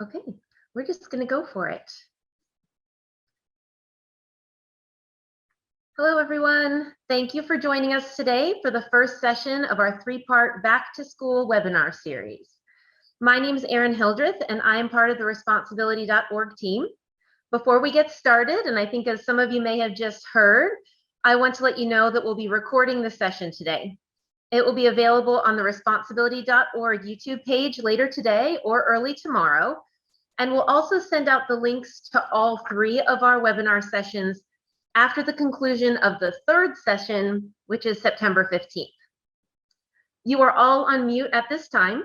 Okay, we're just going to go for it. Hello, everyone. Thank you for joining us today for the first session of our three-part Back to School webinar series. My name is Erin Hildreth, and I am part of the Responsibility.org team. Before we get started, and I think as some of you may have just heard, I want to let you know that we'll be recording the session today. It will be available on the Responsibility.org YouTube page later today or early tomorrow. And we'll also send out the links to all three of our webinar sessions after the conclusion of the third session, which is September 15th. You are all on mute at this time.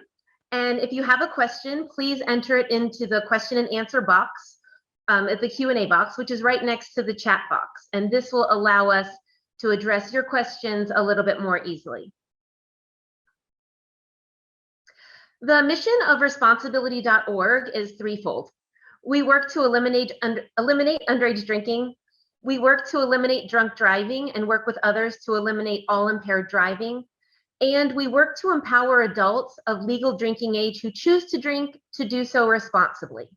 And if you have a question, please enter it into the question and answer box at the Q&A box, which is right next to the chat box. And this will allow us to address your questions a little bit more easily. The mission of Responsibility.org is threefold. We work to eliminate underage drinking. We work to eliminate drunk driving and work with others to eliminate all impaired driving. And we work to empower adults of legal drinking age who choose to drink to do so responsibly.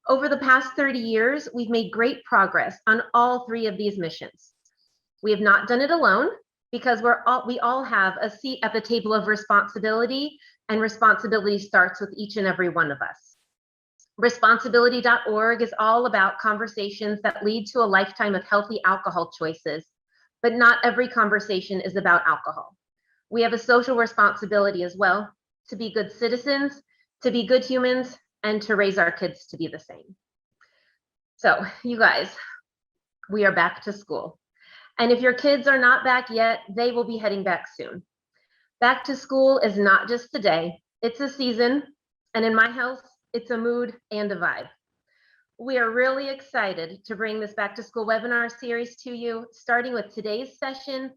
Over the past 30 years, we've made great progress on all three of these missions. We have not done it alone because we all have a seat at the table of responsibility, and responsibility starts with each and every one of us. Responsibility.org is all about conversations that lead to a lifetime of healthy alcohol choices, but not every conversation is about alcohol. We have a social responsibility as well, to be good citizens, to be good humans, and to raise our kids to be the same. So, you guys, we are back to school. And if your kids are not back yet, they will be heading back soon. Back to school is not just today, it's a season, and in my house, it's a mood and a vibe. We are really excited to bring this back to school webinar series to you, starting with today's session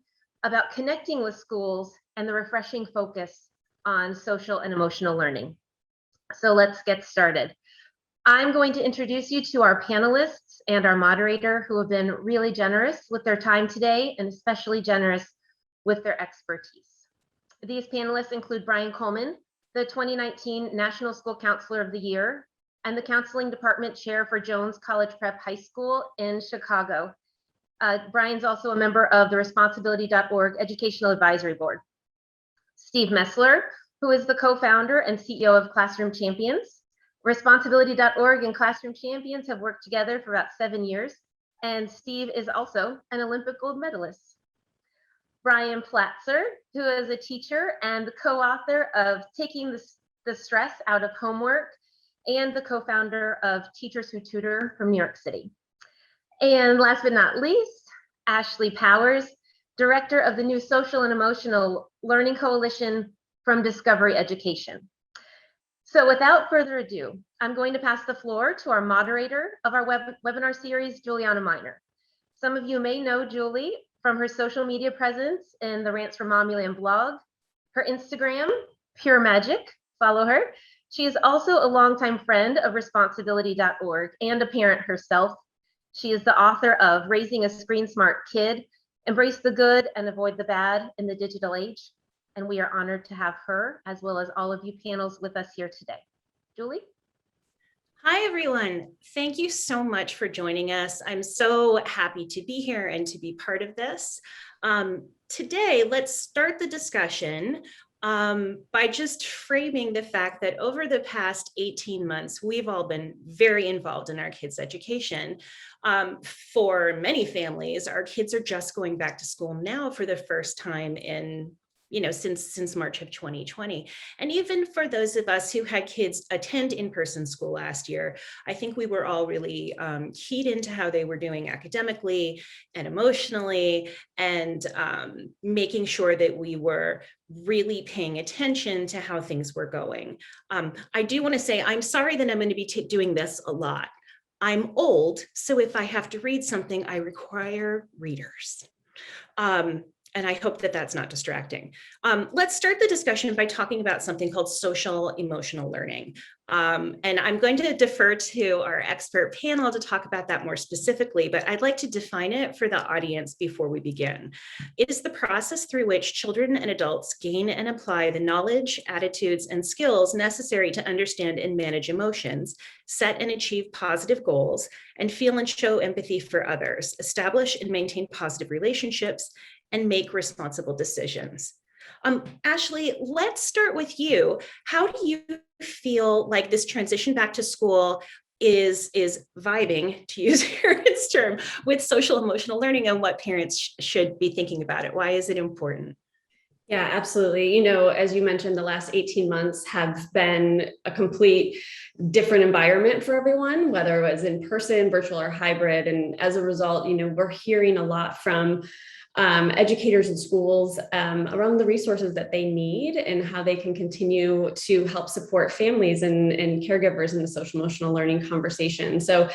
about connecting with schools and the refreshing focus on social and emotional learning. So let's get started. I'm going to introduce you to our panelists and our moderator who have been really generous with their time today and especially generous with their expertise. These panelists include Brian Coleman, the 2019 National School Counselor of the Year and the Counseling Department Chair for Jones College Prep High School in Chicago. Brian's also a member of the Responsibility.org Educational Advisory Board. Steve Messler, who is the co-founder and CEO of Classroom Champions. Responsibility.org and Classroom Champions have worked together for about 7 years, and Steve is also an Olympic gold medalist. Brian Platzer, who is a teacher and the co-author of Taking the Stress Out of Homework and the co-founder of Teachers Who Tutor from New York City. And last but not least, Ashley Powers, director of the new Social and Emotional Learning Coalition from Discovery Education. So without further ado, I'm going to pass the floor to our moderator of our webinar series, Julianna Miner. Some of you may know Julie from her social media presence in the Rants from Mommyland blog, her Instagram, Pure Magic, follow her. She is also a longtime friend of Responsibility.org and a parent herself. She is the author of Raising a Screen Smart Kid, Embrace the Good and Avoid the Bad in the Digital Age. And we are honored to have her, as well as all of you panels with us here today. Julie? Hi, everyone. Thank you so much for joining us. I'm so happy to be here and to be part of this. Today, let's start the discussion by just framing the fact that over the past 18 months, we've all been very involved in our kids' education. For many families, our kids are just going back to school now for the first time in since March of 2020. And even for those of us who had kids attend in-person school last year, I think we were all really keyed into how they were doing academically and emotionally, and making sure that we were really paying attention to how things were going. I do want to say, I'm sorry that I'm going to be doing this a lot. I'm old, so if I have to read something, I require readers. And I hope that that's not distracting. Let's start the discussion by talking about something called social emotional learning. And I'm going to defer to our expert panel to talk about that more specifically, but I'd like to define it for the audience before we begin. It is the process through which children and adults gain and apply the knowledge, attitudes, and skills necessary to understand and manage emotions, set and achieve positive goals, and feel and show empathy for others, establish and maintain positive relationships, and make responsible decisions. Ashley, let's start with you. How do you feel like this transition back to school is vibing, to use Aaron's term, with social emotional learning, and what parents should be thinking about it? Why is it important? Yeah, absolutely. You know, as you mentioned, the last 18 months have been a complete different environment for everyone, whether it was in person, virtual, or hybrid. And as a result, you know, we're hearing a lot from educators in schools around the resources that they need and how they can continue to help support families and caregivers in the social emotional learning conversation. So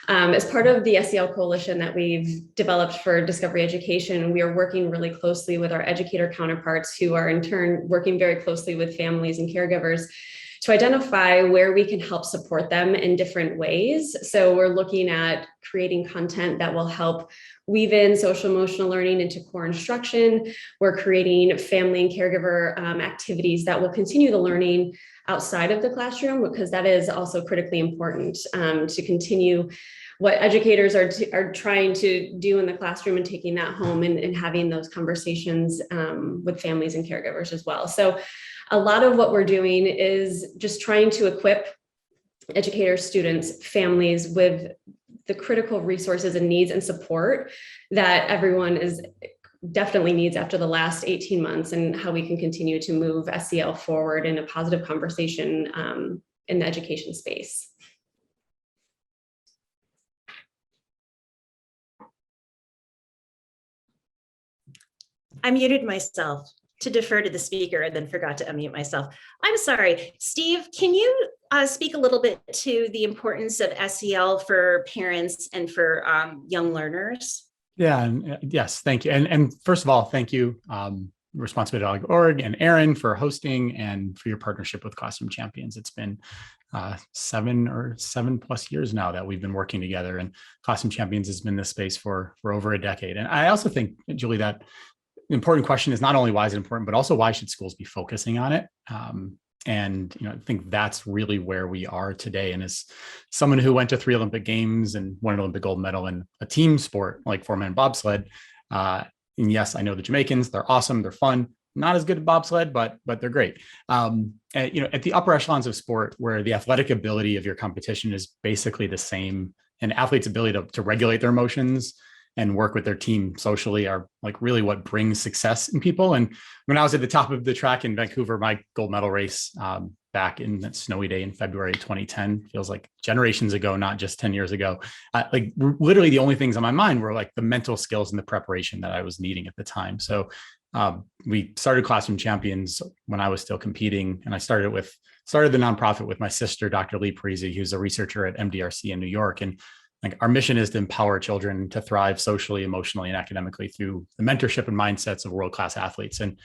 as part of the SEL coalition that we've developed for Discovery Education, we are working really closely with our educator counterparts who are in turn working very closely with families and caregivers to identify where we can help support them in different ways. So we're looking at creating content that will help weave in social emotional learning into core instruction. We're creating family and caregiver activities that will continue the learning outside of the classroom, because that is also critically important to continue what educators are trying to do in the classroom and taking that home and having those conversations with families and caregivers as well. So a lot of what we're doing is just trying to equip educators, students, families with the critical resources and needs and support that everyone definitely needs after the last 18 months, and how we can continue to move SEL forward in a positive conversation in the education space. I muted myself to defer to the speaker and then forgot to unmute myself. I'm sorry. Steve, can you speak a little bit to the importance of SEL for parents and for young learners? Yeah, and yes, thank you. And first of all, thank you, Responsibilityorg and Aaron, for hosting and for your partnership with Classroom Champions. It's been 7+ years now that we've been working together, and Classroom Champions has been in this space for over a decade. And I also think, Julie, that the important question is not only why is it important, but also why should schools be focusing on it? And I think that's really where we are today. And as someone who went to 3 Olympic Games and won an Olympic gold medal in a team sport like 4-man bobsled, and yes, I know the Jamaicans, they're awesome, they're fun, not as good at bobsled, but they're great. And, at the upper echelons of sport, where the athletic ability of your competition is basically the same, and athletes' ability to regulate their emotions and work with their team socially are like really what brings success in people. And when I was at the top of the track in Vancouver, my gold medal race back in that snowy day in February 2010, feels like generations ago, not just 10 years ago. Like literally the only things on my mind were like the mental skills and the preparation that I was needing at the time. So we started Classroom Champions when I was still competing, and I started the nonprofit with my sister, Dr. Lee Parisi, who's a researcher at MDRC in New York. And like our mission is to empower children to thrive socially, emotionally, and academically through the mentorship and mindsets of world-class athletes. And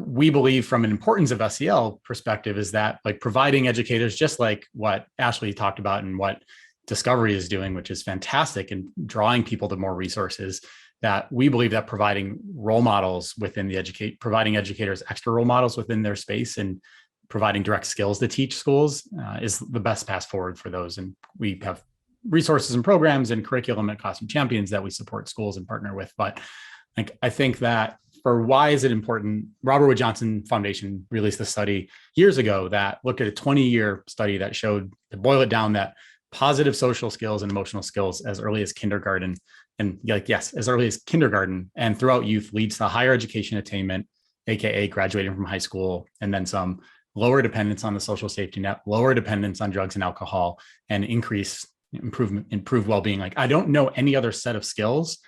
we believe, from an importance of SEL perspective, is that like providing educators, just like what Ashley talked about and what Discovery is doing, which is fantastic, and drawing people to more resources, that we believe that providing role models within providing educators extra role models within their space and providing direct skills to teach schools is the best path forward for those. And we have resources and programs and curriculum at Classroom Champions that we support schools and partner with. But like, I think that for why is it important, Robert Wood Johnson Foundation released a study years ago that looked at a 20-year study that showed, to boil it down, that positive social skills and emotional skills as early as kindergarten, and as early as kindergarten and throughout youth, leads to higher education attainment, AKA graduating from high school, and then some, lower dependence on the social safety net, lower dependence on drugs and alcohol, and improved well-being. Like, I don't know any other set of skills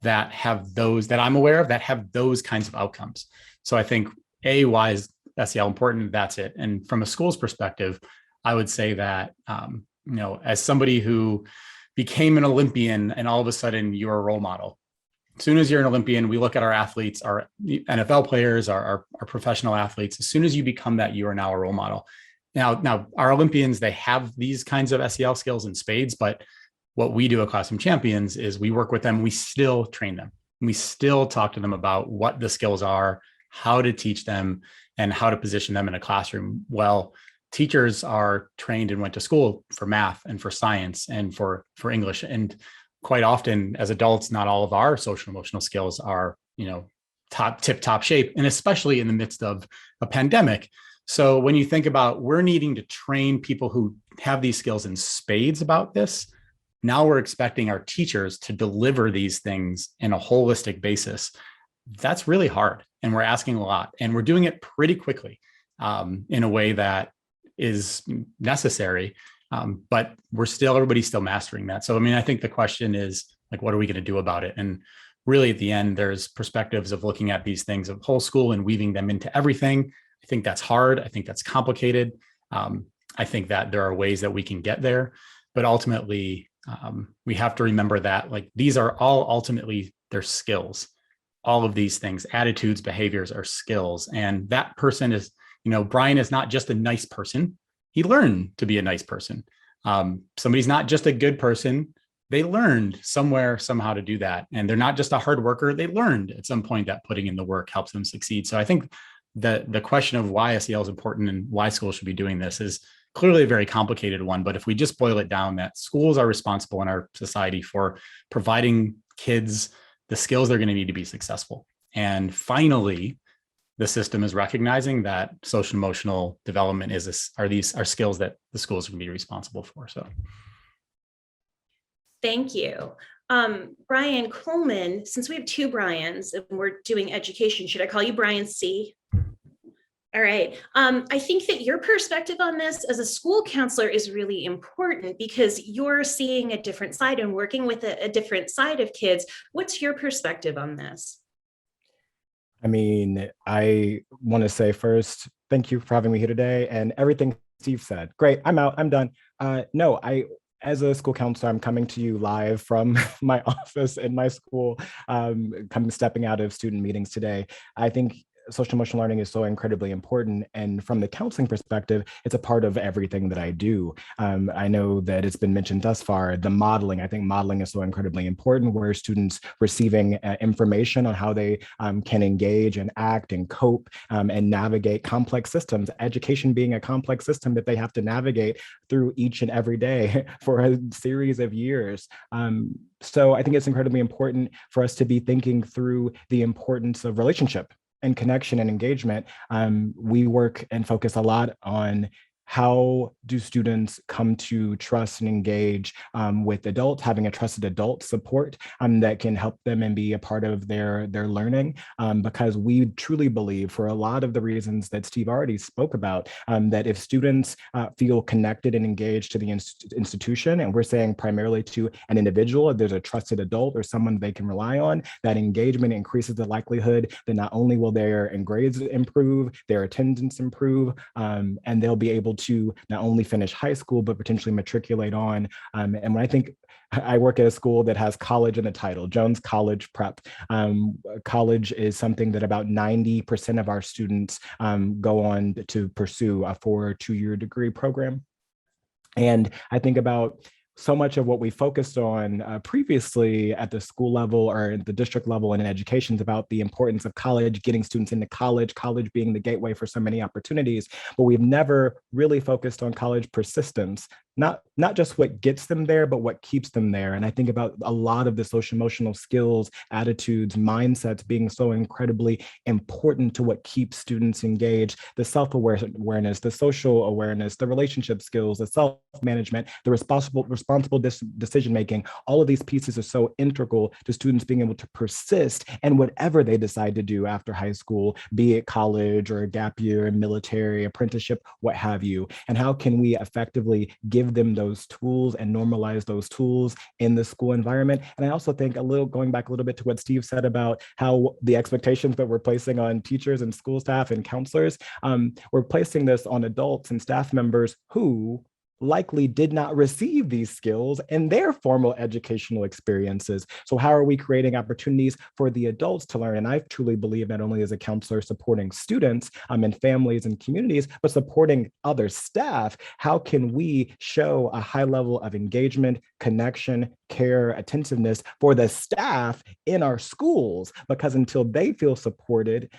that have those, that I'm aware of, that have those kinds of outcomes. So I think why is SEL important? That's it. And from a school's perspective, I would say that, as somebody who became an Olympian and all of a sudden you're a role model, as soon as you're an Olympian, we look at our athletes, our NFL players, our professional athletes. As soon as you become that, you are now a role model. Now our Olympians, they have these kinds of SEL skills in spades, but what we do at Classroom Champions is we work with them. We still train them. We still talk to them about what the skills are, how to teach them, and how to position them in a classroom. Well, teachers are trained and went to school for math and for science and for English. And quite often as adults, not all of our social emotional skills are, tip-top shape, and especially in the midst of a pandemic. So when you think about we're needing to train people who have these skills in spades about this, now we're expecting our teachers to deliver these things in a holistic basis. That's really hard. And we're asking a lot, and we're doing it pretty quickly in a way that is necessary. But everybody's still mastering that. So, I think the question is, like, what are we going to do about it? And really at the end, there's perspectives of looking at these things of whole school and weaving them into everything. I think that's hard. I think that's complicated. I think that there are ways that we can get there, but ultimately we have to remember that, like, these are all ultimately their skills. All of these things, attitudes, behaviors are skills. And that person is, Brian is not just a nice person. He learned to be a nice person. Somebody's not just a good person. They learned somewhere, somehow to do that. And they're not just a hard worker. They learned at some point that putting in the work helps them succeed. So I think the question of why SEL is important and why schools should be doing this is clearly a very complicated one. But if we just boil it down, that schools are responsible in our society for providing kids the skills they're going to need to be successful. And finally, the system is recognizing that social emotional development are skills that the schools can be responsible for. So thank you. Brian Coleman, since we have two Brians and we're doing education, should I call you Brian C? All right. I think that your perspective on this as a school counselor is really important because you're seeing a different side and working with a different side of kids. What's your perspective on this? I want to say first, thank you for having me here today, and everything Steve said. Great, I'm out, I'm done. As a school counselor, I'm coming to you live from my office in my school, stepping out of student meetings today. I think social emotional learning is so incredibly important. And from the counseling perspective, it's a part of everything that I do. I know that it's been mentioned thus far, the modeling. I think modeling is so incredibly important, where students receiving information on how they can engage and act and cope and navigate complex systems, education being a complex system that they have to navigate through each and every day for a series of years. So I think it's incredibly important for us to be thinking through the importance of relationship and connection and engagement. We work and focus a lot on how do students come to trust and engage with adults, having a trusted adult support that can help them and be a part of their learning, because we truly believe, for a lot of the reasons that Steve already spoke about, that if students feel connected and engaged to the institution, and we're saying primarily to an individual, if there's a trusted adult or someone they can rely on, that engagement increases the likelihood that not only will their grades improve, their attendance improve, and they'll be able to not only finish high school, but potentially matriculate on. And when I work at a school that has college in the title, Jones College Prep. College is something that about 90% of our students go on to pursue a 4 2-year degree program. And I think about so much of what we focused on previously at the school level or at the district level and in education is about the importance of college, getting students into college being the gateway for so many opportunities, but we've never really focused on college persistence. Not just what gets them there, but what keeps them there. And I think about a lot of the social emotional skills, attitudes, mindsets being so incredibly important to what keeps students engaged, the self-awareness, the social awareness, the relationship skills, the self-management, the responsible decision-making. All of these pieces are so integral to students being able to persist in whatever they decide to do after high school, be it college or a gap year, military, apprenticeship, what have you. And how can we effectively give them those tools and normalize those tools in the school environment? And I also think going back a little bit to what Steve said about how the expectations that we're placing on teachers and school staff and counselors, we're placing this on adults and staff members who likely did not receive these skills in their formal educational experiences. So how are we creating opportunities for the adults to learn? And I truly believe not only as a counselor supporting students and families and communities, but supporting other staff, how can we show a high level of engagement, connection, care, attentiveness for the staff in our schools? Because until they feel supported,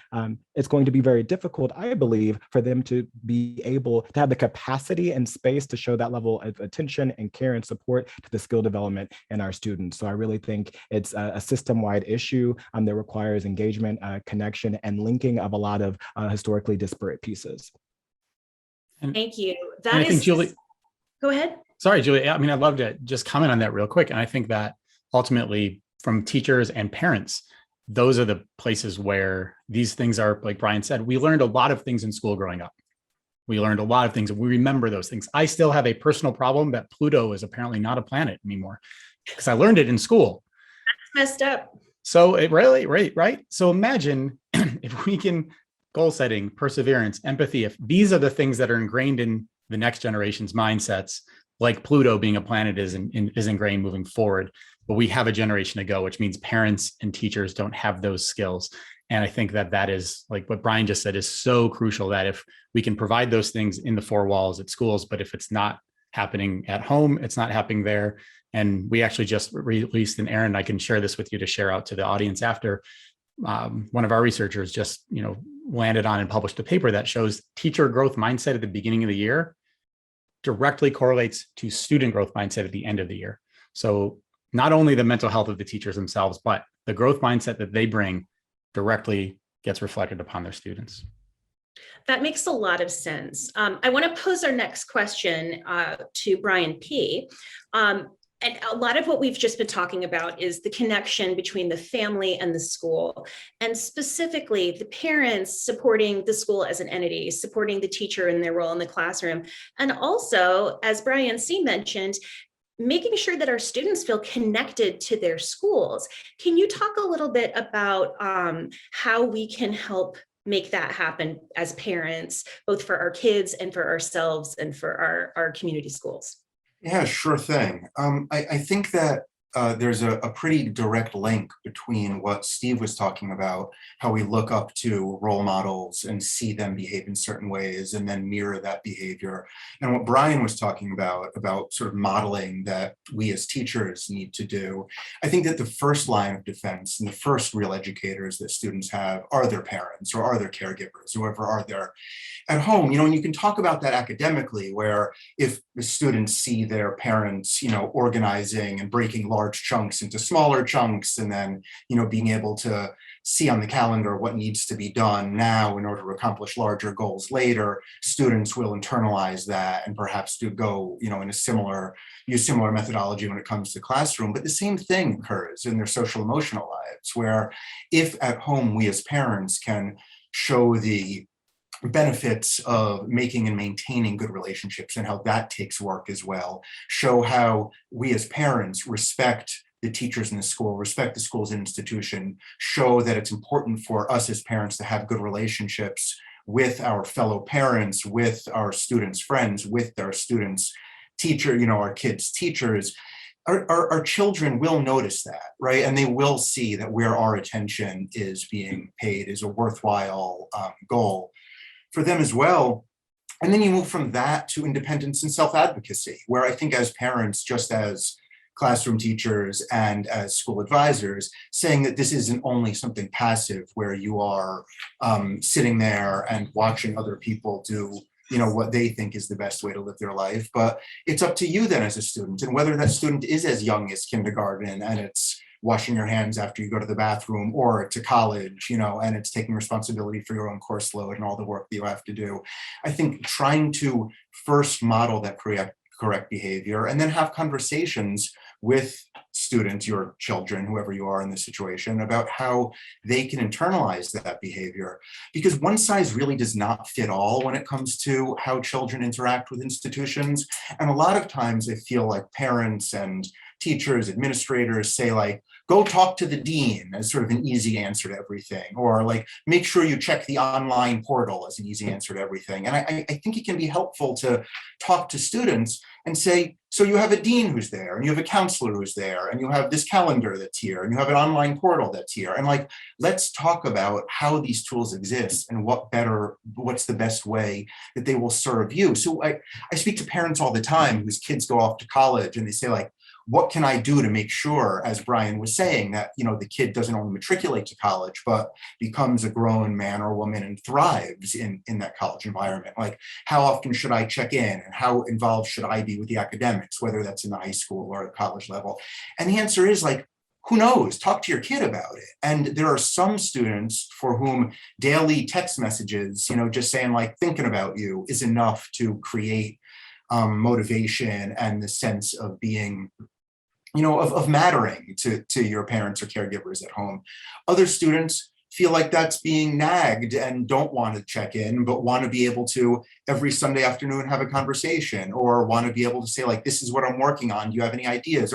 it's going to be very difficult, I believe, for them to be able to have the capacity and space to show that level of attention and care and support to the skill development in our students. So I really think it's a system-wide issue that requires engagement, connection, and linking of a lot of historically disparate pieces. Thank you. I think Julie, go ahead. Sorry, Julie. I mean, I'd love to just comment on that real quick. And I think that ultimately from teachers and parents, those are the places where these things are, like Brian said, we learned a lot of things in school growing up. We learned a lot of things and we remember those things. I still have a personal problem that Pluto is apparently not a planet anymore because I learned it in school. That's messed up. So it really, right? So imagine if we can goal setting, perseverance, empathy, if these are the things that are ingrained in the next generation's mindsets, like Pluto being a planet is ingrained moving forward, but we have a generation to go, which means parents and teachers don't have those skills. And I think that is like what Brian just said is so crucial, that if we can provide those things in the four walls at schools, but if it's not happening at home, it's not happening there. And we actually just released an errand. I can share this with you to share out to the audience after. One of our researchers just, landed on and published a paper that shows teacher growth mindset at the beginning of the year directly correlates to student growth mindset at the end of the year. So not only the mental health of the teachers themselves, but the growth mindset that they bring directly gets reflected upon their students. That makes a lot of sense. I want to pose our next question to Brian P. And a lot of what we've just been talking about is the connection between the family and the school, and specifically the parents supporting the school as an entity, supporting the teacher in their role in the classroom. And also, as Brian C. mentioned, making sure that our students feel connected to their schools. Can you talk a little bit about how we can help make that happen as parents, both for our kids and for ourselves and for our community schools? Yeah, sure thing. I think that there's a pretty direct link between what Steve was talking about, how we look up to role models and see them behave in certain ways and then mirror that behavior. And what Brian was talking about sort of modeling that we as teachers need to do. I think that the first line of defense and the first real educators that students have are their parents or are their caregivers, whoever are there at home. And you can talk about that academically, where if the students see their parents, organizing and breaking large chunks into smaller chunks, and then, being able to see on the calendar what needs to be done now in order to accomplish larger goals later, students will internalize that and perhaps do go, use similar methodology when it comes to classroom. But the same thing occurs in their social emotional lives, where if at home we as parents can show the benefits of making and maintaining good relationships and how that takes work as well, show how we as parents respect the teachers in the school, respect the school as an institution, show that it's important for us as parents to have good relationships with our fellow parents, with our students' friends, with our students' teacher, our kids' teachers. Our children will notice that, right? And they will see that where our attention is being paid is a worthwhile goal for them as well. And then you move from that to independence and self-advocacy, where I think as parents, just as classroom teachers and as school advisors, saying that this isn't only something passive where you are sitting there and watching other people do what they think is the best way to live their life, but it's up to you then as a student, and whether that student is as young as kindergarten and it's washing your hands after you go to the bathroom, or to college, and it's taking responsibility for your own course load and all the work that you have to do. I think trying to first model that correct behavior and then have conversations with students, your children, whoever you are in this situation, about how they can internalize that behavior. Because one size really does not fit all when it comes to how children interact with institutions. And a lot of times I feel like parents and teachers, administrators say like, go talk to the dean as sort of an easy answer to everything, or like make sure you check the online portal as an easy answer to everything. And I think it can be helpful to talk to students and say, so you have a dean who's there, and you have a counselor who's there, and you have this calendar that's here, and you have an online portal that's here. And like, let's talk about how these tools exist and what's the best way that they will serve you. So I speak to parents all the time whose kids go off to college, and they say like, what can I do to make sure, as Brian was saying, that, you know, the kid doesn't only matriculate to college, but becomes a grown man or woman and thrives in that college environment? Like, how often should I check in, and how involved should I be with the academics, whether that's in the high school or the college level? And the answer is like, who knows? Talk to your kid about it. And there are some students for whom daily text messages, you know, just saying like, thinking about you is enough to create motivation and the sense of being, you know, of mattering to your parents or caregivers at home. Other students feel like that's being nagged and don't want to check in, but want to be able to every Sunday afternoon have a conversation, or want to be able to say like, this is what I'm working on, do you have any ideas?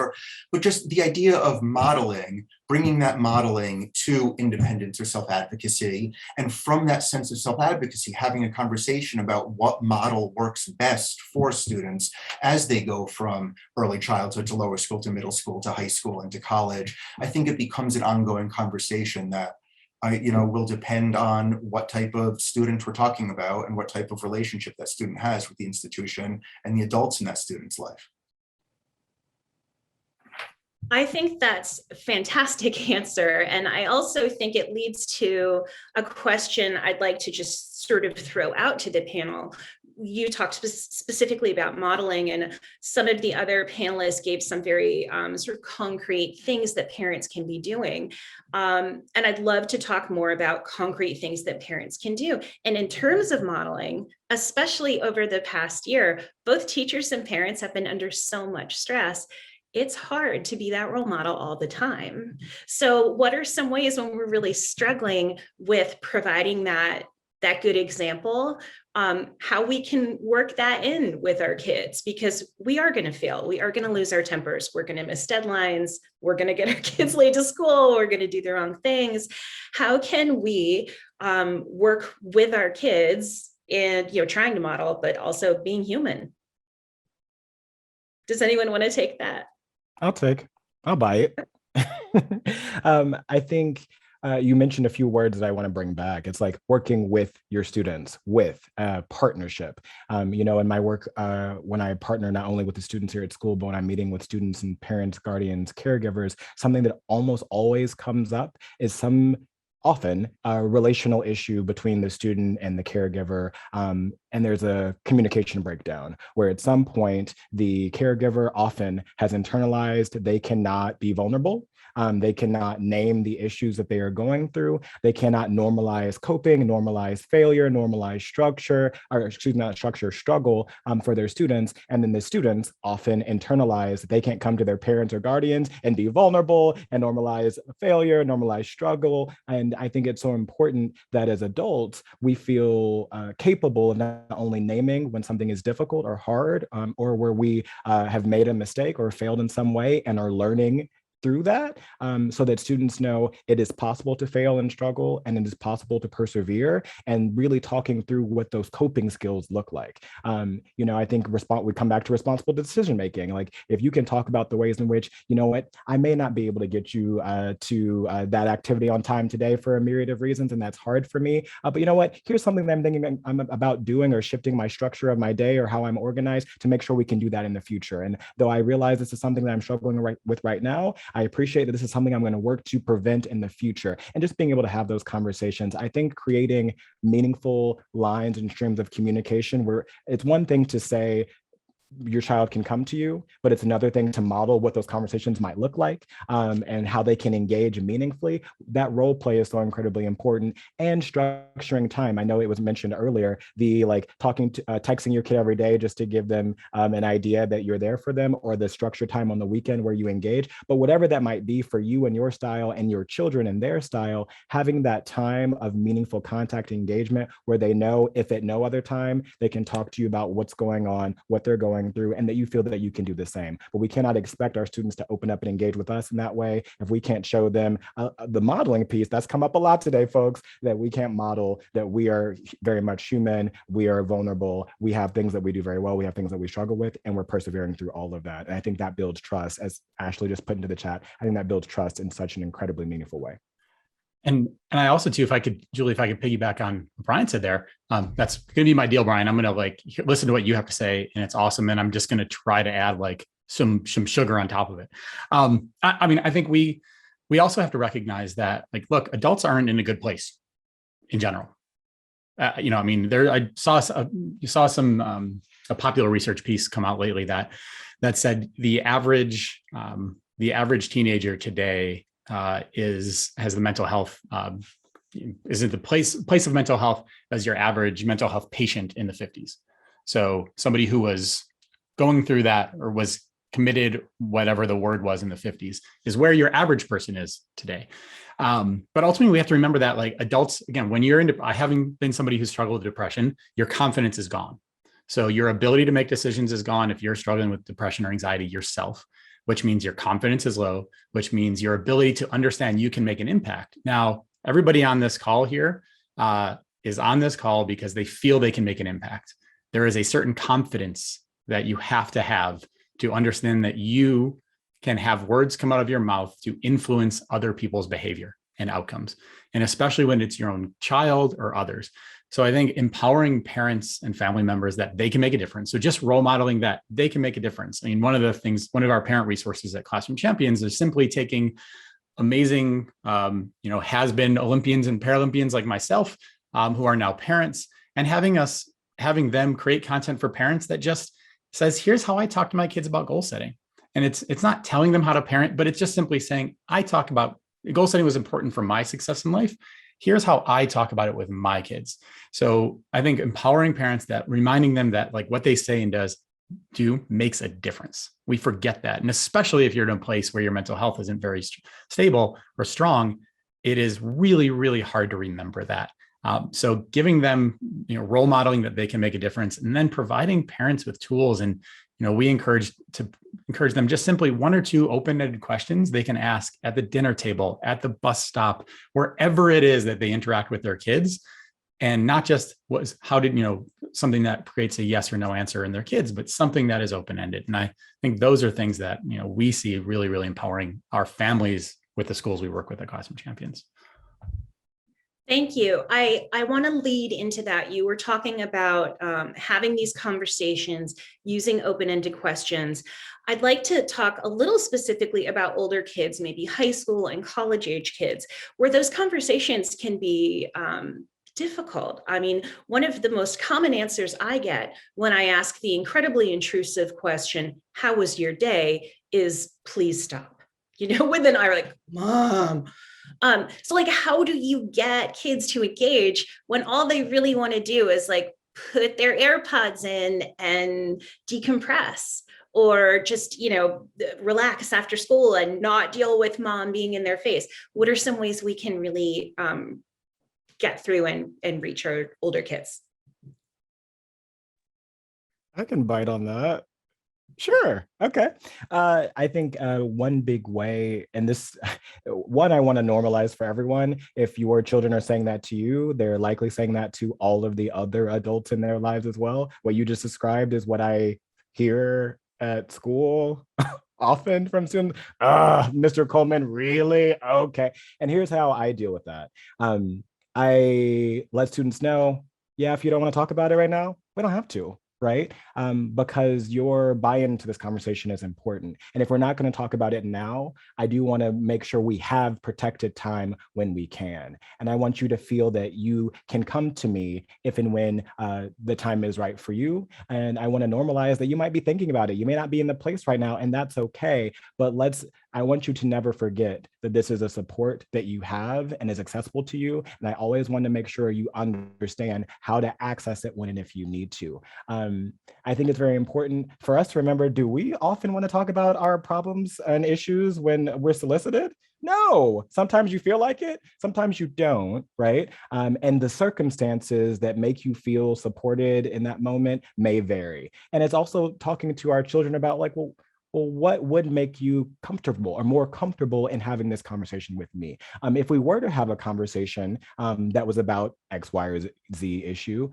But just the idea of modeling, bringing that modeling to independence or self-advocacy, and from that sense of self-advocacy, having a conversation about what model works best for students as they go from early childhood to lower school to middle school to high school and to college. I think it becomes an ongoing conversation that will depend on what type of student we're talking about and what type of relationship that student has with the institution and the adults in that student's life. I think that's a fantastic answer. And I also think it leads to a question I'd like to just sort of throw out to the panel. You talked specifically about modeling, and some of the other panelists gave some very sort of concrete things that parents can be doing. And I'd love to talk more about concrete things that parents can do. And in terms of modeling, especially over the past year, both teachers and parents have been under so much stress. It's hard to be that role model all the time. So what are some ways when we're really struggling with providing that good example, how we can work that in with our kids? Because we are going to fail. We are going to lose our tempers. We're going to miss deadlines. We're going to get our kids late to school. We're going to do the wrong things. How can we work with our kids in, trying to model, but also being human? Does anyone want to take that? I'll buy it. I think you mentioned a few words that I want to bring back. It's like working with your students, with partnership. In my work, when I partner not only with the students here at school, but when I'm meeting with students and parents, guardians, caregivers, something that almost always comes up is often a relational issue between the student and the caregiver. And there's a communication breakdown where at some point the caregiver often has internalized they cannot be vulnerable. They cannot name the issues that they are going through. They cannot normalize coping, normalize failure, normalize struggle for their students. And then the students often internalize they can't come to their parents or guardians and be vulnerable and normalize failure, normalize struggle. And I think it's so important that as adults, we feel capable of not only naming when something is difficult or hard, or where we have made a mistake or failed in some way and are learning through that, so that students know it is possible to fail and struggle, and it is possible to persevere, and really talking through what those coping skills look like. I think we come back to responsible decision making. Like if you can talk about the ways in which, I may not be able to get you to that activity on time today for a myriad of reasons, and that's hard for me. But you know what? Here's something that I'm thinking I'm about doing, or shifting my structure of my day or how I'm organized to make sure we can do that in the future. And though I realize this is something that I'm struggling with right now, I appreciate that this is something I'm going to work to prevent in the future. And just being able to have those conversations, I think creating meaningful lines and streams of communication, where it's one thing to say, your child can come to you, but it's another thing to model what those conversations might look like, and how they can engage meaningfully. That role play is so incredibly important, and structuring time. I know it was mentioned earlier, the texting your kid every day just to give them an idea that you're there for them, or the structured time on the weekend where you engage. But whatever that might be for you and your style and your children and their style, having that time of meaningful contact engagement where they know if at no other time they can talk to you about what's going on, what they're going persevering through, and that you feel that you can do the same. But we cannot expect our students to open up and engage with us in that way if we can't show them the modeling piece that's come up a lot today, folks, that we can't model that we are very much human, we are vulnerable, we have things that we do very well, we have things that we struggle with, and we're persevering through all of that. And I think that builds trust, as Ashley just put into the chat. I think that builds trust in such an incredibly meaningful way. And I also too, if I could, Julie, if I could piggyback on what Brian said there, that's going to be my deal, Brian. I'm going to like listen to what you have to say, and it's awesome. And I'm just going to try to add like some sugar on top of it. I mean, I think we also have to recognize that, like, look, adults aren't in a good place in general. You know, I mean, I saw some a popular research piece come out lately that said the average teenager today has the mental health is at the place of mental health as your average mental health patient in the 50s. So somebody who was going through that or was committed, whatever the word was in the 50s, is where your average person is today. But ultimately, we have to remember that, like, adults, again, when you're into, having been somebody who struggled with depression, your confidence is gone. So your ability to make decisions is gone if you're struggling with depression or anxiety yourself, which means your confidence is low, which means your ability to understand you can make an impact. Now, everybody on this call here is on this call because they feel they can make an impact. There is a certain confidence that you have to understand that you can have words come out of your mouth to influence other people's behavior and outcomes, and especially when it's your own child or others. So I think empowering parents and family members that they can make a difference. So just role modeling that they can make a difference. I mean, one of our parent resources at Classroom Champions is simply taking amazing, has-been Olympians and Paralympians like myself, who are now parents, and having them create content for parents that just says, here's how I talk to my kids about goal setting. And it's not telling them how to parent, but it's just simply saying, I talk about goal setting was important for my success in life. Here's how I talk about it with my kids. So I think empowering parents, that reminding them that, like, what they say and do makes a difference. We forget that. And especially if you're in a place where your mental health isn't very stable or strong, it is really, really hard to remember that. So giving them, role modeling that they can make a difference, and then providing parents with tools. And, we encourage them just simply one or two open-ended questions they can ask at the dinner table, at the bus stop, wherever it is that they interact with their kids. And not just something that creates a yes or no answer in their kids, but something that is open-ended. And I think those are things that, we see really, really empowering our families with the schools we work with at Classroom Champions. Thank you. I want to lead into that. You were talking about having these conversations, using open-ended questions. I'd like to talk a little specifically about older kids, maybe high school and college age kids, where those conversations can be difficult. I mean, one of the most common answers I get when I ask the incredibly intrusive question, how was your day, is please stop. Within I are like, Mom. So like, how do you get kids to engage when all they really want to do is like put their AirPods in and decompress, or just, relax after school and not deal with mom being in their face? What are some ways we can really get through and reach our older kids? I can bite on that. Sure. Okay. I think one big way, and this one I want to normalize for everyone. If your children are saying that to you, they're likely saying that to all of the other adults in their lives as well. What you just described is what I hear at school often from students. Mr. Coleman, really? Okay. And here's how I deal with that. I let students know, yeah, if you don't want to talk about it right now, we don't have to. Right? Because your buy-in to this conversation is important. And if we're not going to talk about it now, I do want to make sure we have protected time when we can. And I want you to feel that you can come to me if and when the time is right for you. And I want to normalize that you might be thinking about it. You may not be in the place right now, and that's okay. But I want you to never forget that this is a support that you have and is accessible to you. And I always want to make sure you understand how to access it when and if you need to. I think it's very important for us to remember, do we often want to talk about our problems and issues when we're solicited? No, sometimes you feel like it, sometimes you don't, right? And the circumstances that make you feel supported in that moment may vary. And it's also talking to our children about like, well, what would make you comfortable or more comfortable in having this conversation with me? If we were to have a conversation that was about X, Y, or Z issue,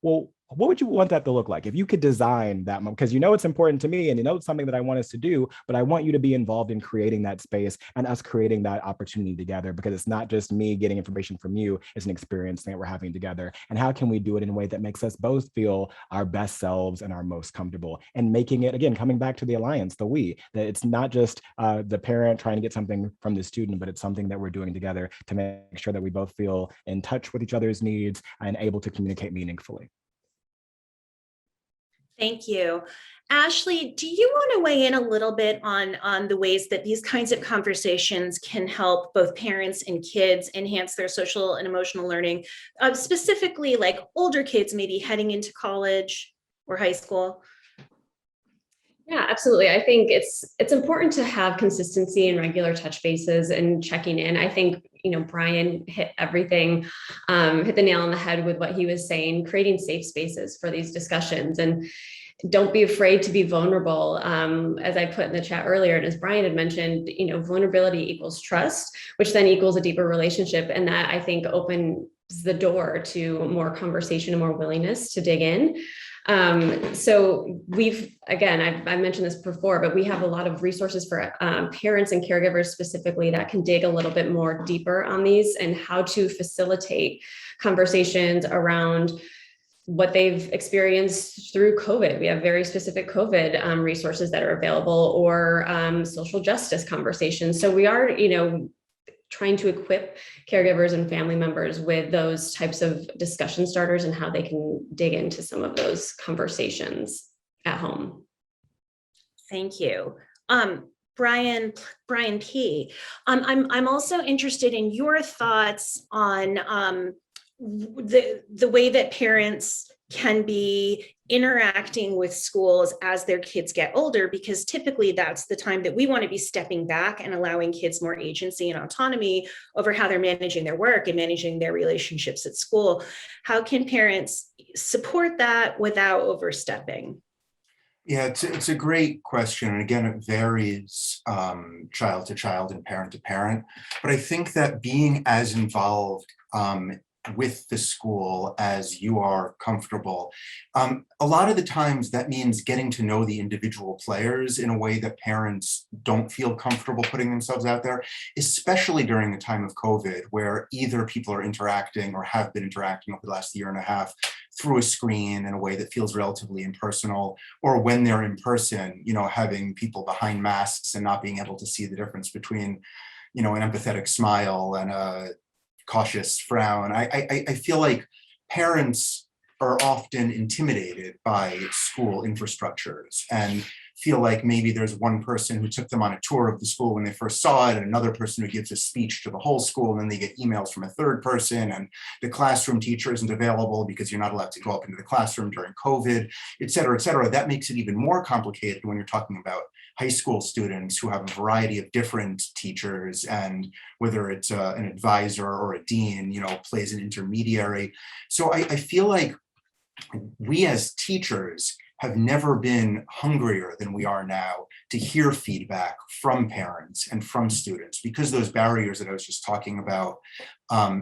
well, what would you want that to look like? If you could design that, because you know it's important to me and you know it's something that I want us to do, but I want you to be involved in creating that space and us creating that opportunity together, because it's not just me getting information from you, it's an experience that we're having together. And how can we do it in a way that makes us both feel our best selves and our most comfortable? And making it, again, coming back to the alliance, the we, that it's not just the parent trying to get something from the student, but it's something that we're doing together to make sure that we both feel in touch with each other's needs and able to communicate meaningfully. Thank you. Ashley, do you want to weigh in a little bit on the ways that these kinds of conversations can help both parents and kids enhance their social and emotional learning, specifically like older kids maybe heading into college or high school? Yeah, absolutely. I think it's important to have consistency and regular touch bases and checking in. I think, Brian hit everything, hit the nail on the head with what he was saying, creating safe spaces for these discussions. And don't be afraid to be vulnerable. As I put in the chat earlier, and as Brian had mentioned, vulnerability equals trust, which then equals a deeper relationship. And that, I think, opens the door to more conversation and more willingness to dig in. So I've mentioned this before, but we have a lot of resources for parents and caregivers specifically that can dig a little bit more deeper on these and how to facilitate conversations around what they've experienced through COVID. We have very specific COVID resources that are available, or social justice conversations. So we are, trying to equip caregivers and family members with those types of discussion starters and how they can dig into some of those conversations at home. Thank you. Brian P. I'm also interested in your thoughts on the way that parents can be interacting with schools as their kids get older, because typically that's the time that we want to be stepping back and allowing kids more agency and autonomy over how they're managing their work and managing their relationships at school. How can parents support that without overstepping? Yeah, it's a great question. And again, it varies child to child and parent to parent. But I think that being as involved with the school as you are comfortable. A lot of the times that means getting to know the individual players in a way that parents don't feel comfortable putting themselves out there, especially during the time of COVID, where either people are interacting or have been interacting over the last year and a half through a screen in a way that feels relatively impersonal, or when they're in person, having people behind masks and not being able to see the difference between, an empathetic smile and a cautious frown. I feel like parents are often intimidated by school infrastructures and feel like maybe there's one person who took them on a tour of the school when they first saw it, and another person who gives a speech to the whole school, and then they get emails from a third person, and the classroom teacher isn't available because you're not allowed to go up into the classroom during COVID, et cetera, et cetera. That makes it even more complicated when you're talking about high school students who have a variety of different teachers, and whether it's an advisor or a dean, plays an intermediary. So I feel like we as teachers have never been hungrier than we are now to hear feedback from parents and from students, because those barriers that I was just talking about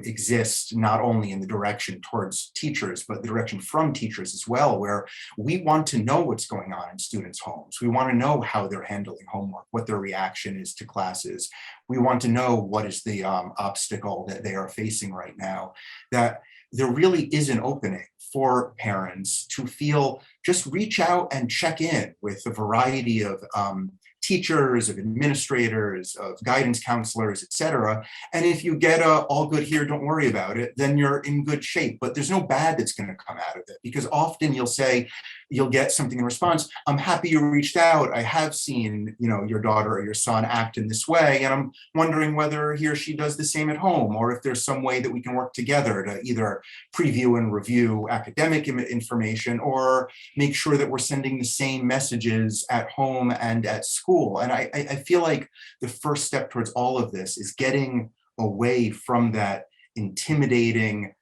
exist not only in the direction towards teachers, but the direction from teachers as well, where we want to know what's going on in students' homes. We want to know how they're handling homework, what their reaction is to classes. We want to know what is the obstacle that they are facing right now, that there really is an opening for parents to feel, just reach out and check in with a variety of teachers, of administrators, of guidance counselors, et cetera. And if you get all good here, don't worry about it, then you're in good shape. But there's no bad that's going to come out of it, because often you'll get something in response. I'm happy you reached out. I have seen, your daughter or your son act in this way, and I'm wondering whether he or she does the same at home, or if there's some way that we can work together to either preview and review academic information, or make sure that we're sending the same messages at home and at school. school. And I feel like the first step towards all of this is getting away from that intimidating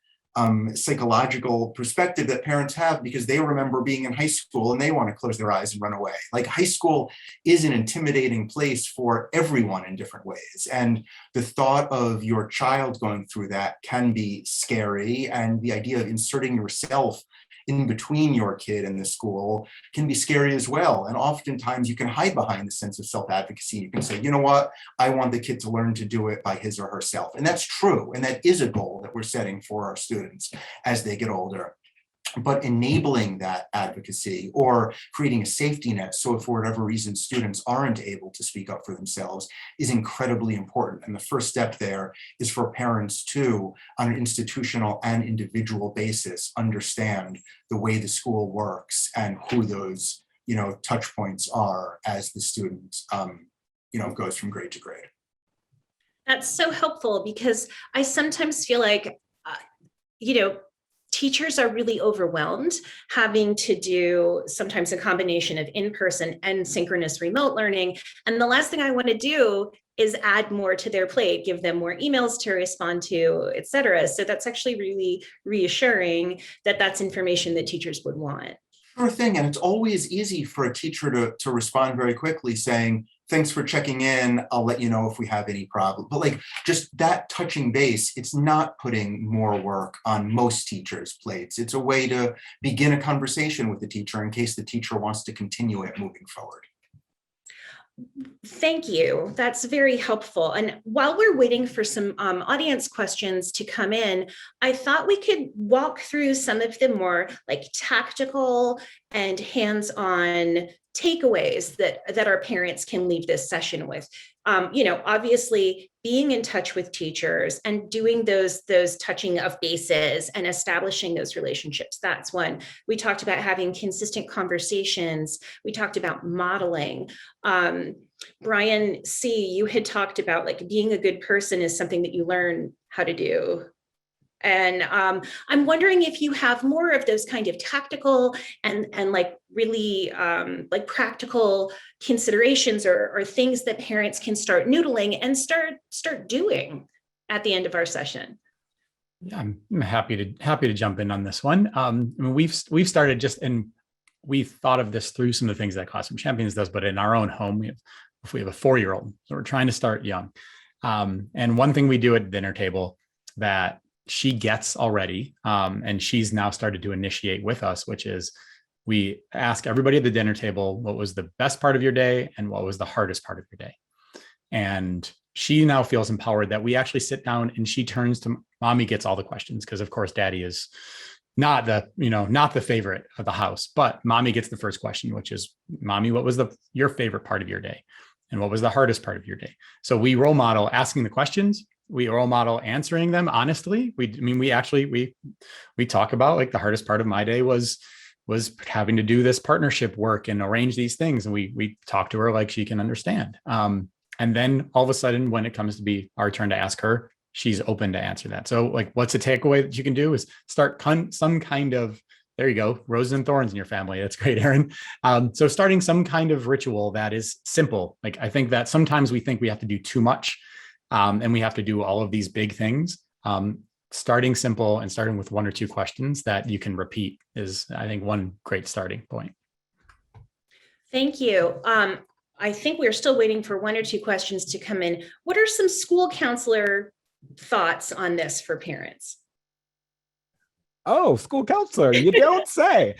psychological perspective that parents have because they remember being in high school and they want to close their eyes and run away. Like high school is an intimidating place for everyone in different ways. And the thought of your child going through that can be scary. And the idea of inserting yourself in between your kid and the school can be scary as well. And oftentimes you can hide behind the sense of self-advocacy. You can say, you know what, I want the kid to learn to do it by his or herself. And that's true. And that is a goal that we're setting for our students as they get older. But enabling that advocacy or creating a safety net, so if for whatever reason students aren't able to speak up for themselves, is incredibly important. And the first step there is for parents to, on an institutional and individual basis, understand the way the school works and who those, touch points are as the student, goes from grade to grade. That's so helpful because I sometimes feel like, teachers are really overwhelmed having to do sometimes a combination of in-person and synchronous remote learning. And the last thing I want to do is add more to their plate, give them more emails to respond to, et cetera. So that's actually really reassuring that that's information that teachers would want. Sure thing. And it's always easy for a teacher to respond very quickly saying, thanks for checking in. I'll let you know if we have any problem. But like just that touching base, it's not putting more work on most teachers' plates. It's a way to begin a conversation with the teacher in case the teacher wants to continue it moving forward. Thank you. That's very helpful. And while we're waiting for some audience questions to come in, I thought we could walk through some of the more like tactical and hands-on takeaways that our parents can leave this session with. Obviously being in touch with teachers and doing those touching of bases and establishing those relationships. That's one. We talked about having consistent conversations. We talked about modeling. Brian C., you had talked about like being a good person is something that you learn how to do. And I'm wondering if you have more of those kind of tactical and like really like practical considerations or things that parents can start noodling and start doing at the end of our session. Yeah, I'm happy to jump in on this one. We've started and we thought of this through some of the things that Classroom Champions does, but in our own home, we have a 4-year-old, so we're trying to start young. And one thing we do at the dinner table that she gets already, and she's now started to initiate with us, which is we ask everybody at the dinner table, what was the best part of your day and what was the hardest part of your day? And she now feels empowered that we actually sit down and she turns to mommy, gets all the questions, because of course daddy is not the favorite of the house, but mommy gets the first question, which is, mommy, what was your favorite part of your day? And what was the hardest part of your day? So we role model asking the questions. We role model answering them honestly. We talk about like the hardest part of my day was having to do this partnership work and arrange these things. And we talk to her like she can understand. And then all of a sudden, when it comes to be our turn to ask her, she's open to answer that. So like, what's a takeaway that you can do is start some kind of, there you go, roses and thorns in your family. That's great, Erin. So starting some kind of ritual that is simple. Like I think that sometimes we think we have to do too much. And we have to do all of these big things. Starting simple and starting with 1 or 2 questions that you can repeat is, I think, one great starting point. Thank you. I think we're still waiting for 1 or 2 questions to come in. What are some school counselor thoughts on this for parents? Oh, school counselor, you don't say.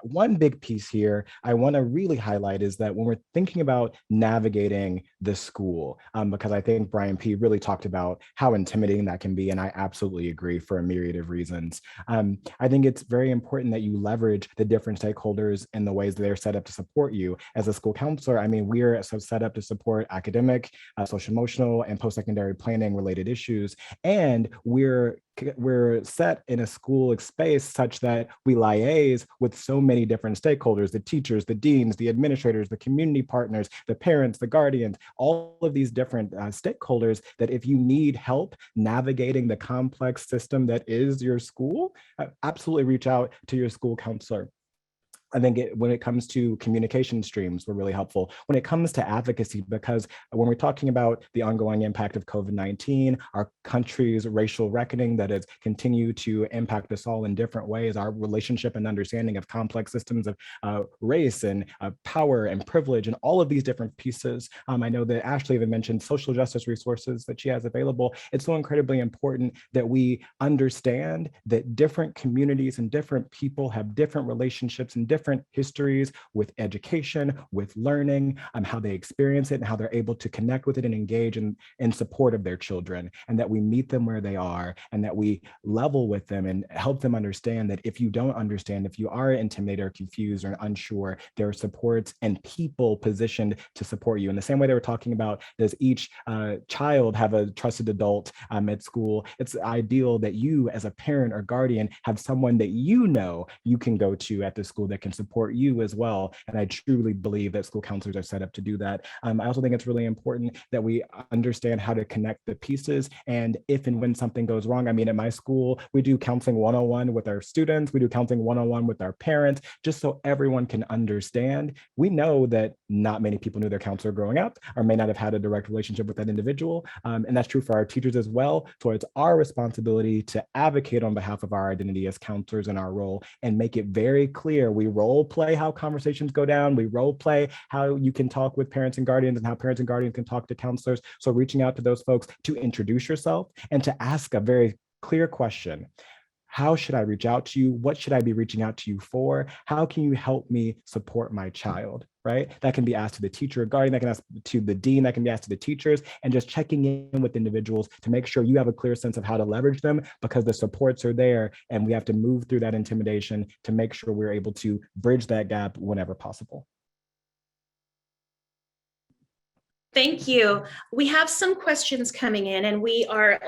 One big piece here I want to really highlight is that when we're thinking about navigating the school, because I think Brian P. really talked about how intimidating that can be, and I absolutely agree for a myriad of reasons. I think it's very important that you leverage the different stakeholders in the ways that they're set up to support you. As a school counselor, I mean, we're set up to support academic, social emotional, and post-secondary planning related issues, and we're set in a school space such that we liaise with so many different stakeholders, the teachers, the deans, the administrators, the community partners, the parents, the guardians, all of these different stakeholders, that if you need help navigating the complex system that is your school, absolutely reach out to your school counselor. I think when it comes to communication streams, we're really helpful. When it comes to advocacy, because when we're talking about the ongoing impact of COVID-19, our country's racial reckoning that has continued to impact us all in different ways, our relationship and understanding of complex systems of race and power and privilege and all of these different pieces. I know that Ashley even mentioned social justice resources that she has available. It's so incredibly important that we understand that different communities and different people have different relationships and different histories with education, with learning, how they experience it and how they're able to connect with it and engage in support of their children, and that we meet them where they are and that we level with them and help them understand that if you don't understand, if you are intimidated or confused or unsure, there are supports and people positioned to support you. In the same way they were talking about, does each child have a trusted adult at school? It's ideal that you as a parent or guardian have someone that you know you can go to at the school that can support you as well. And I truly believe that school counselors are set up to do that. I also think it's really important that we understand how to connect the pieces. And if and when something goes wrong, I mean, at my school, we do counseling 101 with our students, we do counseling 101 with our parents, just so everyone can understand. We know that not many people knew their counselor growing up or may not have had a direct relationship with that individual. And that's true for our teachers as well. So it's our responsibility to advocate on behalf of our identity as counselors in our role and make it very clear. We role play how conversations go down. We role play how you can talk with parents and guardians and how parents and guardians can talk to counselors. So reaching out to those folks to introduce yourself and to ask a very clear question. How should I reach out to you? What should I be reaching out to you for? How can you help me support my child, right? That can be asked to the teacher or guardian, that can ask to the dean, that can be asked to the teachers, and just checking in with individuals to make sure you have a clear sense of how to leverage them, because the supports are there and we have to move through that intimidation to make sure we're able to bridge that gap whenever possible. Thank you. We have some questions coming in and we're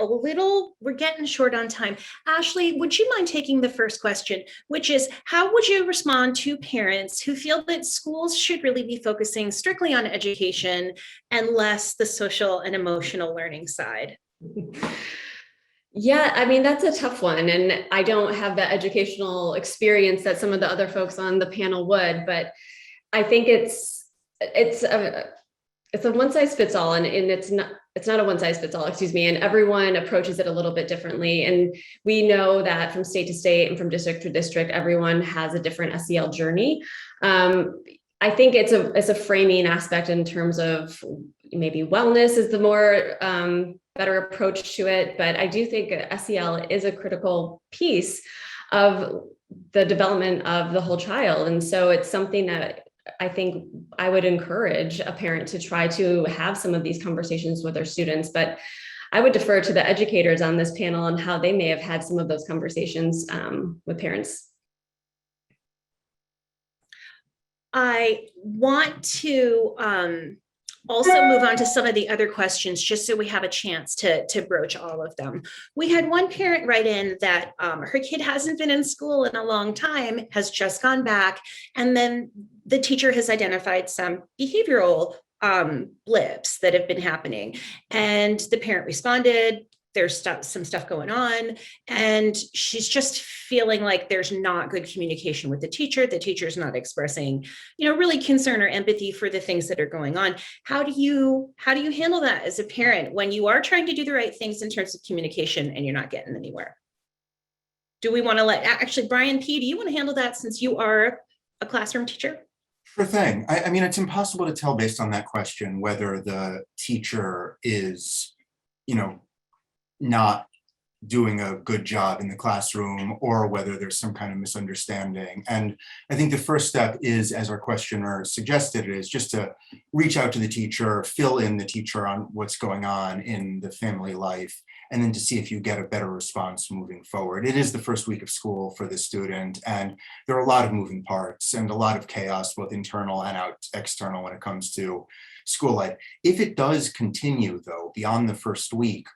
getting short on time. Ashley, would you mind taking the first question, which is, how would you respond to parents who feel that schools should really be focusing strictly on education and less the social and emotional learning side? Yeah, I mean, that's a tough one. And I don't have the educational experience that some of the other folks on the panel would, but I think it's a one size fits all, and it's not a one size fits all, excuse me, and everyone approaches it a little bit differently. And we know that from state to state and from district to district, everyone has a different SEL journey. I think it's a framing aspect in terms of maybe wellness is the more better approach to it. But I do think SEL is a critical piece of the development of the whole child. And so it's something that I think I would encourage a parent to try to have some of these conversations with their students, but I would defer to the educators on this panel and how they may have had some of those conversations with parents. I want to also move on to some of the other questions, just so we have a chance to broach all of them. We had one parent write in that her kid hasn't been in school in a long time, has just gone back, and then the teacher has identified some behavioral blips that have been happening. And the parent responded, there's some stuff going on, and she's just feeling like there's not good communication with the teacher's not expressing, really concern or empathy for the things that are going on. How do you handle that as a parent when you are trying to do the right things in terms of communication and you're not getting anywhere? Do we want to actually, Brian P., do you want to handle that since you are a classroom teacher? Sure thing. I mean, it's impossible to tell based on that question whether the teacher is, not doing a good job in the classroom or whether there's some kind of misunderstanding. And I think the first step is, as our questioner suggested, is just to reach out to the teacher, fill in the teacher on what's going on in the family life, and then to see if you get a better response moving forward. It is the first week of school for the student, and there are a lot of moving parts and a lot of chaos, both internal and external, when it comes to school life. If it does continue, though, beyond the first week,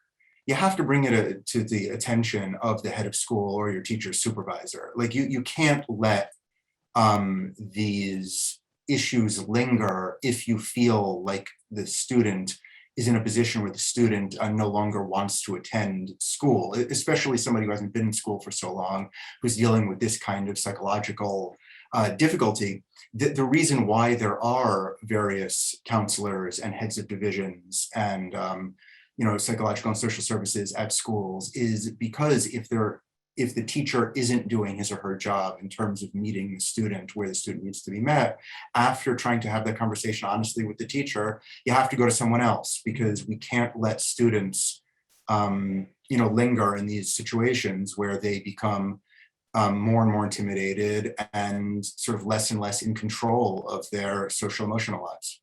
you have to bring it to the attention of the head of school or your teacher supervisor. Like you can't let these issues linger if you feel like the student is in a position where the student no longer wants to attend school, especially somebody who hasn't been in school for so long, who's dealing with this kind of psychological difficulty. The reason why there are various counselors and heads of divisions and psychological and social services at schools is because if the teacher isn't doing his or her job in terms of meeting the student where the student needs to be met, after trying to have that conversation honestly with the teacher, you have to go to someone else, because we can't let students linger in these situations where they become more and more intimidated and sort of less and less in control of their social emotional lives.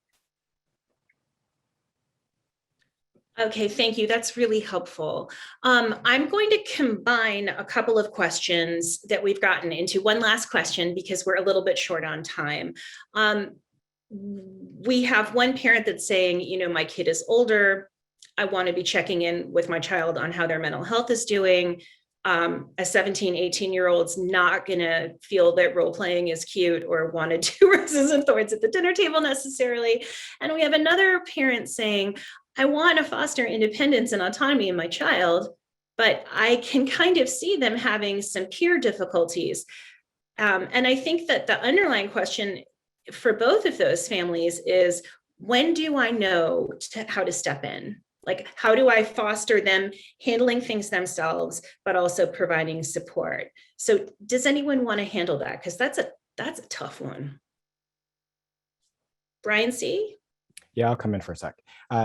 Okay, thank you. That's really helpful. I'm going to combine a couple of questions that we've gotten into one last question because we're a little bit short on time. We have one parent that's saying, my kid is older. I want to be checking in with my child on how their mental health is doing. A 17, 18-year-old's not going to feel that role playing is cute or want to do roses and thorns at the dinner table necessarily. And we have another parent saying, I want to foster independence and autonomy in my child, but I can kind of see them having some peer difficulties. And I think that the underlying question for both of those families is, when do I know how to step in? Like, how do I foster them handling things themselves, but also providing support? So does anyone want to handle that? Because that's a tough one. Brian C.? Yeah, I'll come in for a sec.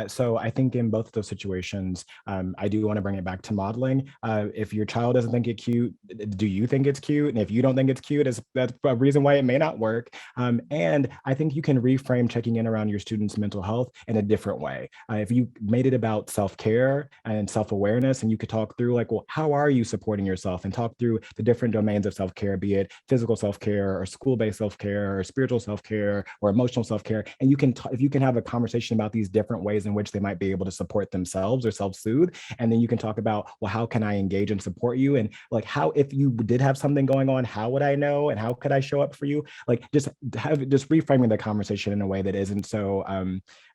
So I think in both of those situations, I do want to bring it back to modeling. If your child doesn't think it's cute, do you think it's cute? And if you don't think it's cute, that's a reason why it may not work. And I think you can reframe checking in around your students' mental health in a different way. If you made it about self-care and self-awareness, and you could talk through like, well, how are you supporting yourself, and talk through the different domains of self-care, be it physical self-care or school-based self-care or spiritual self-care or emotional self-care. And you can, if you can have a conversation about these different ways in which they might be able to support themselves or self-soothe, and then you can talk about, well, how can I engage and support you? And like, how, if you did have something going on, how would I know? And how could I show up for you? Like, just reframing the conversation in a way that isn't so,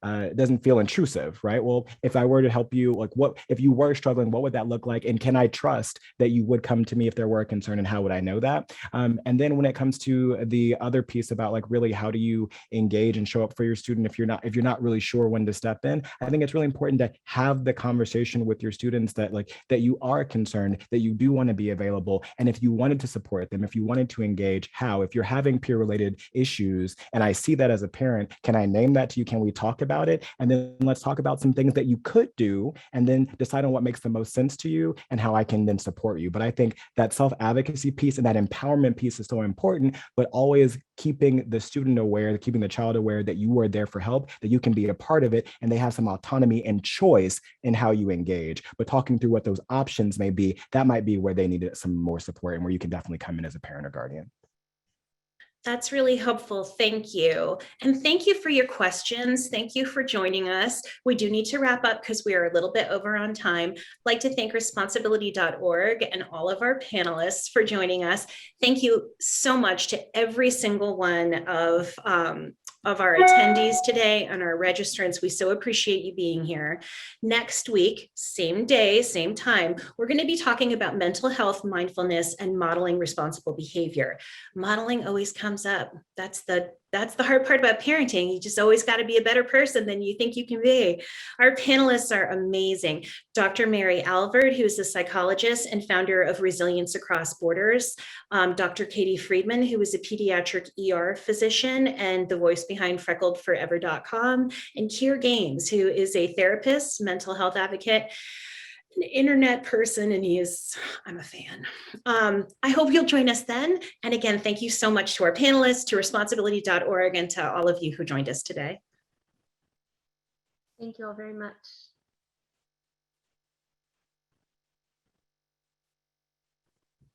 doesn't feel intrusive, right? Well, if I were to help you, like, what, if you were struggling, what would that look like? And can I trust that you would come to me if there were a concern, and how would I know that? And then when it comes to the other piece about like, really, how do you engage and show up for your student if you're not really sure when to step in? I think it's really important to have the conversation with your students that you are concerned, that you do want to be available. And if you wanted to support them, if you wanted to engage, how? If you're having peer related issues, and I see that as a parent, can I name that to you? Can we talk about it? And then let's talk about some things that you could do, and then decide on what makes the most sense to you and how I can then support you. But I think that self-advocacy piece and that empowerment piece is so important, but always keeping the student aware, keeping the child aware that you are there for help, that you can be a part of it, and they have some autonomy and choice in how you engage. But talking through what those options may be, that might be where they needed some more support, and where you can definitely come in as a parent or guardian. That's really helpful. Thank you. And thank you for your questions. Thank you for joining us. We do need to wrap up because we are a little bit over on time. I'd like to thank Responsibility.org and all of our panelists for joining us. Thank you so much to every single one of our attendees today and our registrants. We so appreciate you being here. Next week, same day, same time, we're going to be talking about mental health, mindfulness, and modeling responsible behavior. Modeling always comes up. That's the hard part about parenting. You just always got to be a better person than you think you can be. Our panelists are amazing. Dr. Mary Alvord, who is a psychologist and founder of Resilience Across Borders. Dr. Katie Friedman, who is a pediatric ER physician and the voice behind FreckledForever.com. And Keir Gaines, who is a therapist, mental health advocate, an internet person, and I'm a fan. I hope you'll join us then. And again, thank you so much to our panelists, to Responsibility.org, and to all of you who joined us today. Thank you all very much.